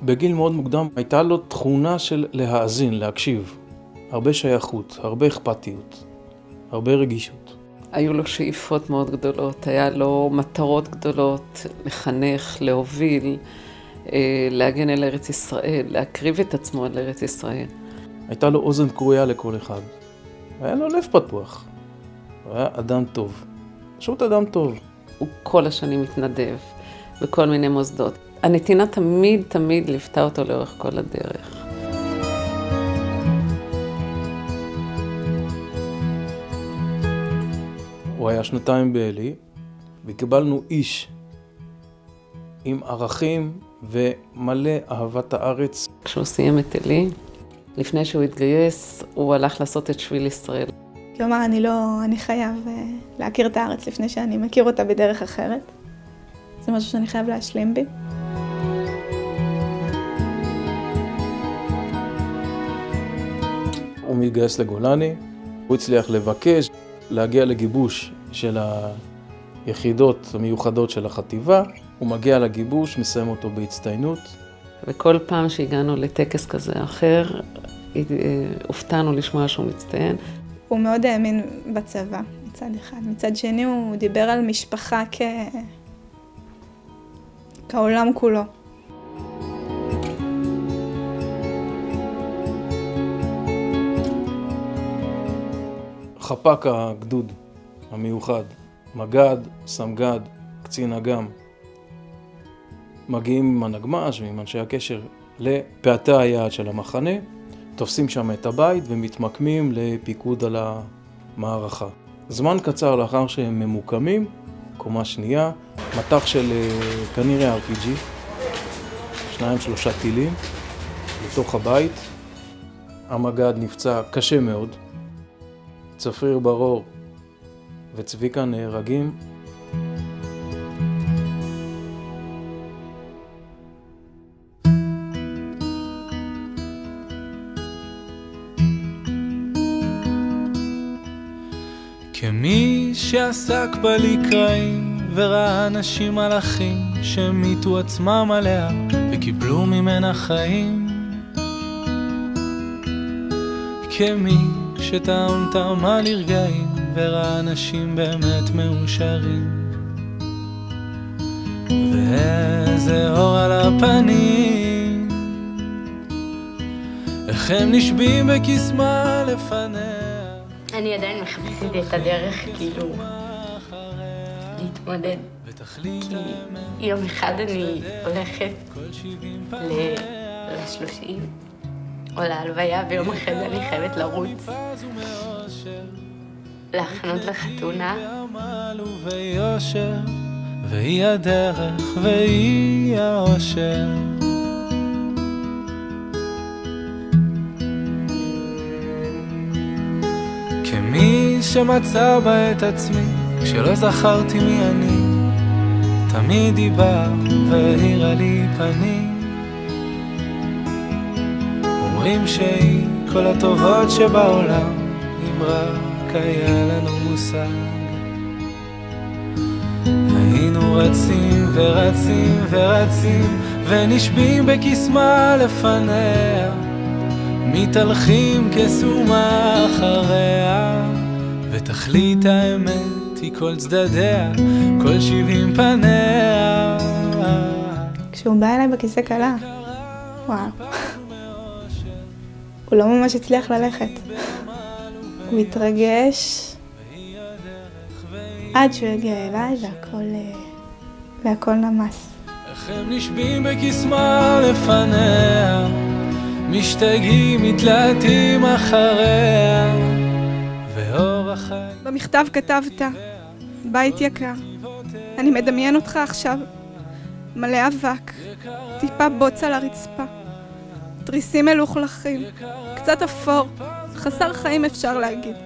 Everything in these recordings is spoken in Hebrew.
בגיל מאוד מוקדם הייתה לו תכונה של להאזין, להקשיב. הרבה שייכות, הרבה אכפתיות, הרבה רגישות. היו לו שאיפות מאוד גדולות, היה לו מטרות גדולות, לחנך, להוביל, להגן על ארץ ישראל, להקריב את עצמו על ארץ ישראל. הייתה לו אוזן קרויה לכל אחד. היה לו לב פתוח. הוא היה אדם טוב. פשוט אדם טוב. הוא כל השנים מתנדב בכל מיני מוסדות. הנתינה תמיד ליוותה אותו לאורך כל הדרך. הוא היה 2 באלי, וקיבלנו איש עם ערכים ומלא אהבת הארץ. כשהוא סיים את אלי, לפני שהוא התגייס, הוא הלך לעשות את שביל ישראל. כלומר, אני חייב להכיר את הארץ לפני שאני מכיר אותה בדרך אחרת. זה משהו שאני חייב להשלים בי. הוא מתגייס לגולני, הוא הצליח לבקש, להגיע לגיבוש של היחידות המיוחדות של החטיבה. הוא מגיע לגיבוש, מסיים אותו בהצטיינות. וכל פעם שהגענו לטקס כזה אחר, הופתענו לשמוע שהוא מצטיין. הוא מאוד האמין בצבא, מצד אחד. מצד שני, הוא דיבר על משפחה כעולם כולו. חפ"ק הגדוד המיוחד, מג"ד, סמג"ד, קצין אג"ם, מגיעים עם הנגמ"ש ועם אנשי הקשר לפאתי היעד של המחנה, תופסים שם את הבית ומתמקמים לפיקוד על המערכה. זמן קצר לאחר שהם ממוקמים, קומה שנייה, מטח של כנראה RPG, 2-3 טילים לתוך הבית. המג"ד נפצע קשה מאוד, צפריר ברור וצביקה נהרגים. כמי שעסק בלקראים וראה אנשים מלאכים שמיתו עצמם עליה וקיבלו ממנה חיים, כמי שטעם טעמה לרגעים וראה אנשים באמת מאושרים, ואיזה אור על הפנים, איך הם נשבים בקסמה לפניה. אני עדיין מחפשת את הדרך כאילו להתמודד, כי יום אחד אני הולכת ל-30 או להלוויה, ויום אחרי זה אני חייבת לרוץ להכנות לחתונה. והיא הדרך והיא האושר. כמי שמצא בה את עצמי כשלא זכרתי מי אני, תמיד היא באה והאירה לי פנים. אומרים שהיא כל הטובות שבעולם, אם רק היה לנו מושג. היינו רצים ורצים ורצים ונשבים בקסמה לפניה, מתהלכים כסומה אחריה, ותכלית האמת היא כל צדדיה, כל 70 פניה. כשהוא בא אליי בכיסא קלה, וואו, הוא לא ממש הצליח ללכת. הוא התרגש עד שהוא הגיע אליי והכל נמס. איך הם נשבים בקסמה לפניה, משתגעים, מתלהטים אחריה, ואור החיים. במכתב כתבת, בית יקר, אני מדמיין אותך עכשיו, מלא אבק, טיפה בוץ על הרצפה, תריסים מלוכלכים, קצת אפור, חסר חיים אפשר להגיד.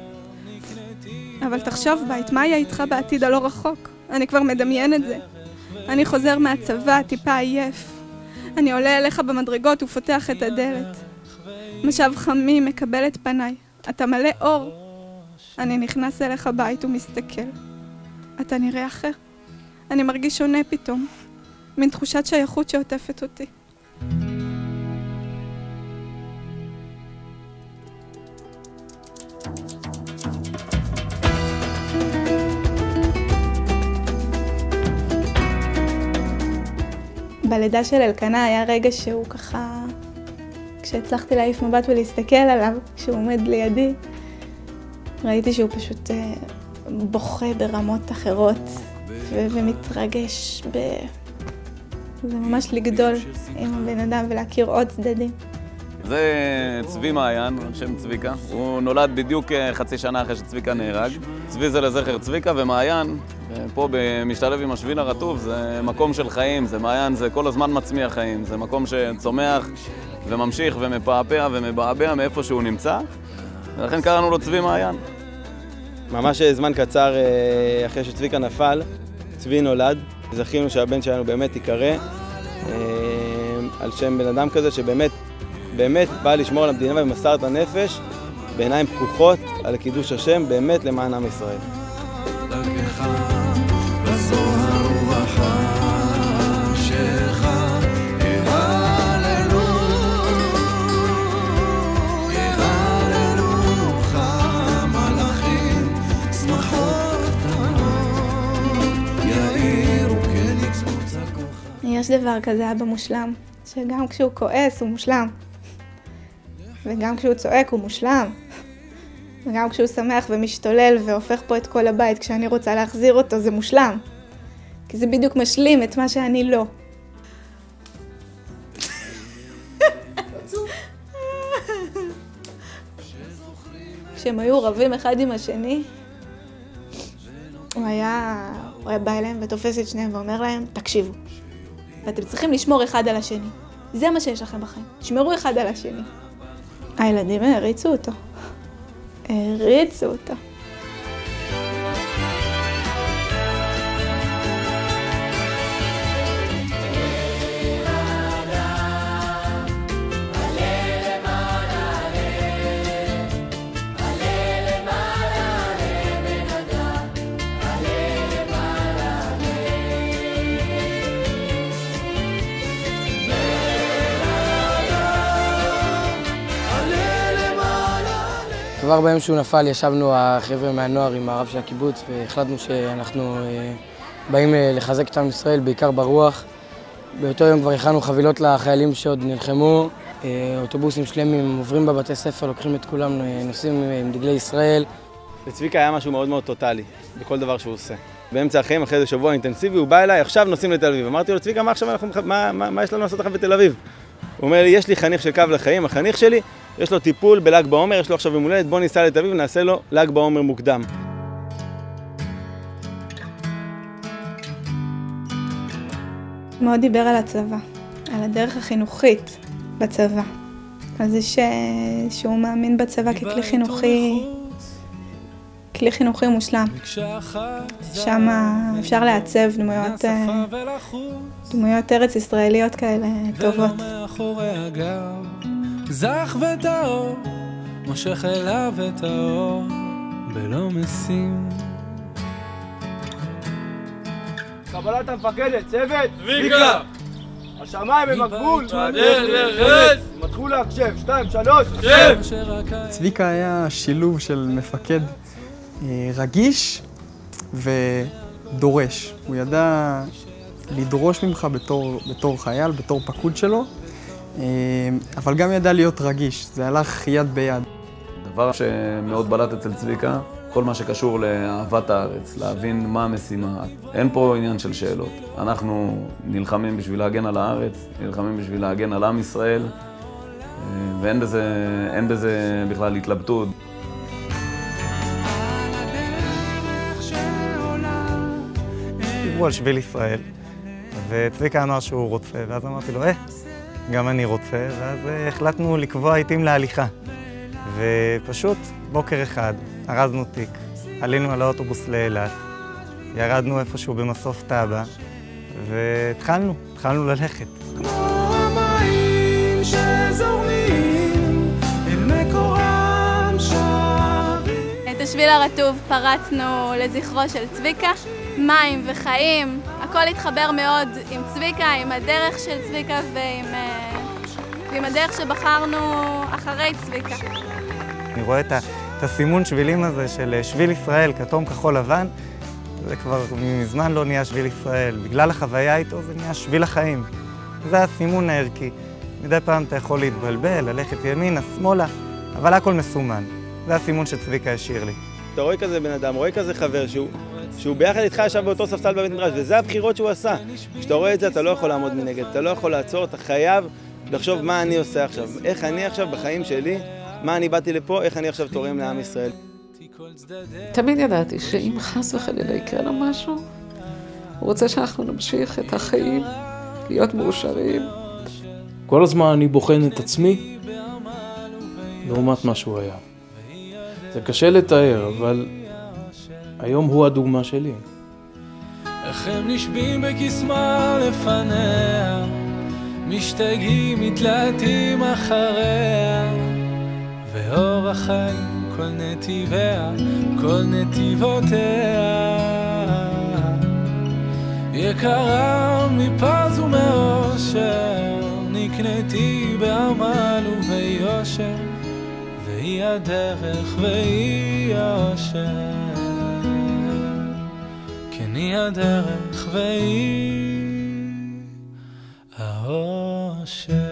אבל תחשוב בית, מה היה איתך בעתיד הלא רחוק? אני כבר מדמיין את זה. אני חוזר מהצבא, טיפה עייף. אני עולה אליך במדרגות ופותח את הדלת. משב חמי מקבל את פניי. אתה מלא אור. אני נכנס אליך בית ומסתכל. אתה נראה אחר. אני מרגיש שונה פתאום. מין תחושת שייכות שעוטפת אותי. בלידה של אלקנה היה רגע שהוא ככה, כשהצלחתי להעיף מבט ולהסתכל עליו, כשהוא עומד לידי, ראיתי שהוא פשוט בוכה ברמות אחרות ומתרגש זה ממש לגדול עם הבן אדם ולהכיר עוד צדדים. זה צבי מעיין, שם צביקה. הוא נולד בדיוק חצי שנה אחרי שצביקה נהרג. צבי זה לזכר צביקה, ומעיין, פה משתלב עם השביל הרטוב, זה מקום של חיים, זה מעיין, זה כל הזמן מצמיח חיים. זה מקום שצומח וממשיך ומפעפע ומבעבע מאיפה שהוא נמצא, ולכן קראנו לו צבי מעיין. ממש זמן קצר אחרי שצביקה נפל, צבי נולד. זכינו שהבן שלנו באמת יקרא על שם בן אדם כזה שבאמת בא לשמור על המדינה ומסר את הנפש בעיניים פקוחות על קידוש השם, באמת למען עם ישראל. יש דבר כזה אבא מושלם, שגם כשהוא כועס הוא מושלם, וגם כשהוא צועק הוא מושלם, וגם כשהוא שמח ומשתולל והופך פה את כל הבית כשאני רוצה להחזיר אותו זה מושלם, כי זה בדיוק משלים את מה שאני לא. כשהם היו רבים אחד עם השני, הוא היה בא אליהם ותופס את שניהם ואומר להם, תקשיבו, ואתם צריכים לשמור אחד על השני. זה מה שיש לכם בחיים. תשמרו אחד על השני. הילדים הריצו אותו. הריצו אותו. כבר ביום שהוא נפל ישבנו החבר'ה מהנוער עם הרב של הקיבוץ והחלטנו שאנחנו באים לחזק את עם ישראל, בעיקר ברוח. באותו יום כבר הכנו חבילות לחיילים שעוד נלחמו, אוטובוסים שלמים עוברים בבתי ספר, לוקחים את כולם, נוסעים עם דגלי ישראל. לצביקה היה משהו מאוד מאוד טוטלי בכל דבר שהוא עושה. באמצע החיים, אחרי זה שבוע אינטנסיבי, הוא בא אליי, עכשיו נוסעים לתל אביב. אמרתי לו, צביקה, מה יש לנו לעשות אחרי בתל אביב? הוא אומר לי, יש לי חניך של קו לחיים, החניך שלי, יש לו טיפול בל"ג בעומר, יש לו עכשיו יום הולדת, בוא ניסע לתל אביב ונעשה לו ל"ג בעומר מוקדם. מאוד דיבר על הצבא, על הדרך החינוכית בצבא. על זה שהוא מאמין בצבא ככלי חינוכי מושלם. שם אפשר לעצב דמויות ארץ ישראליות כאלה טובות. זך וטהור, מושך אליו את האור, בלא משים. קבלת המפקדת, צוות! צביקה! השמיים הם הגבול! מתחו להקשב, 2, 3, שב! צביקה היה שילוב של מפקד רגיש ודורש. הוא ידע לדרוש ממך בתור חייל, בתור פקוד שלו, אבל גם ידע להיות רגיש, זה הלך יד ביד. דבר שמאוד בלט אצל צביקה, כל מה שקשור לאהבת הארץ, להבין מה המשימה. אין פה עניין של שאלות. אנחנו נלחמים בשביל להגן על הארץ, נלחמים בשביל להגן על עם ישראל, ואין בזה בכלל התלבטות. דיברו על שביל ישראל, וצביקה אמר שהוא רוצה, ואז אמרתי לו, גם אני רוצה, ואז החלטנו לקבוע עיתים להליכה. ופשוט בוקר אחד, ארזנו תיק, עלינו על האוטובוס לאילת, ירדנו איפשהו במסוף טאבה, והתחלנו ללכת. כמו המים שזורמים אל מקורם שבים. את השביל הרטוב פרצנו לזכרו של צביקה, מים וחיים, הכל התחבר מאוד עם צביקה, עם הדרך של צביקה ועם הדרך שבחרנו אחרי צביקה. אני רואה את את הסימון שבילים הזה של שביל ישראל, כתום כחול לבן, זה כבר מזמן לא נהיה שביל ישראל. בגלל החוויה איתו זה נהיה שביל החיים. זה הסימון הערכי. מדי פעם אתה יכול להתבלבל, ללכת ימינה, שמאלה, אבל הכל מסומן. זה הסימון שצביקה השאיר לי. אתה רואה כזה בן אדם, רואה כזה חבר שהוא ביחד איתך ישב באותו ספסל בבית מדרש, וזה הבחירות שהוא עשה. כשאתה רואה את זה, אתה לא יכול לעמוד מנגד, אתה לא יכול לעצור, אתה חייב לחשוב מה אני עושה עכשיו, איך אני עכשיו בחיים שלי, מה אני באתי לפה, איך אני עכשיו תורם לעם ישראל. תמיד ידעתי שאם חס וחלילה יקרה לו משהו, הוא רוצה שאנחנו נמשיך את החיים, להיות מאושרים. כל הזמן אני בוחן את עצמי לעומת מה שהוא היה. זה קשה לתאר, אבל היום הוא הדוגמה שלי. איך הם נשבים בקסמה לפניה, משתגעים, מתלהטים אחריה, ואור החיים כל נתיביה, כל נתיבותיה, יקרה מפז ומאושר, נקניתי בעמל וביושר, והיא הדרך והיא האושר, כן היא הדרך והיא האושר.